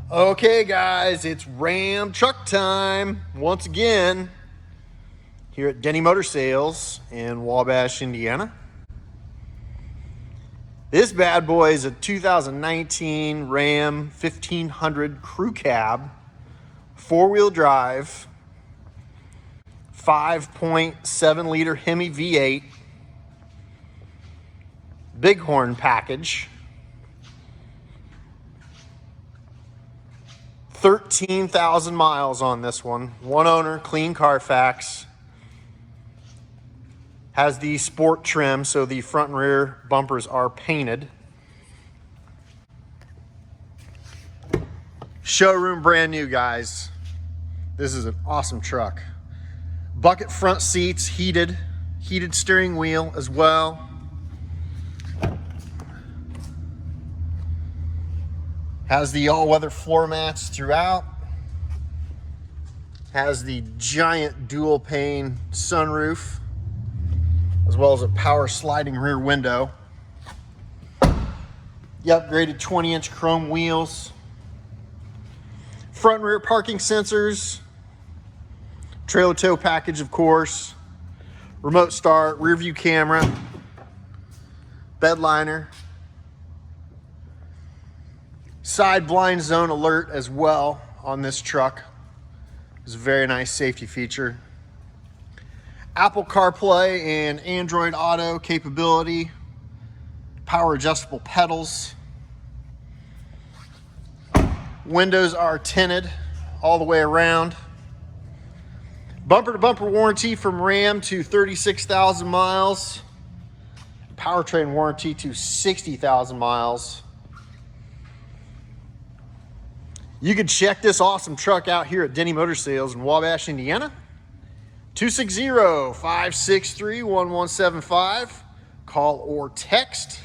Okay guys, it's Ram truck time once again here at Denney Motor Sales in Wabash, Indiana. This bad boy is a 2019 Ram 1500 Crew Cab, four-wheel drive, 5.7 liter Hemi V8, Bighorn package. 13,000 miles on this one. One owner, clean Carfax. Has the sport trim, so the front and rear bumpers are painted. Showroom brand new, guys. This is an awesome truck. Bucket front seats, heated steering wheel as well. Has the all-weather floor mats throughout. Has the giant dual pane sunroof, as well as a power sliding rear window. The upgraded 20-inch chrome wheels. Front and rear parking sensors. Trailer tow package, of course. Remote start, rear view camera. Bed liner. Side blind zone alert as well on this truck. It's a very nice safety feature. Apple CarPlay and Android Auto capability. Power adjustable pedals. Windows are tinted all the way around. Bumper to bumper warranty from Ram to 36,000 miles. Powertrain warranty to 60,000 miles. You can check this awesome truck out here at Denney Motor Sales in Wabash, Indiana. 260-563-1175. Call or text.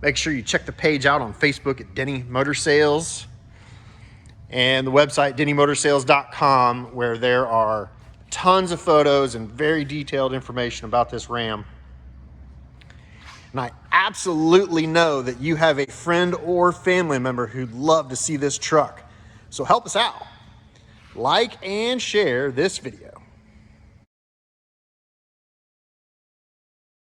Make sure you check the page out on Facebook at Denney Motor Sales and the website DenneyMotorsales.com, where there are tons of photos and very detailed information about this Ram. And I absolutely know that you have a friend or family member who'd love to see this truck. So help us out. Like and share this video.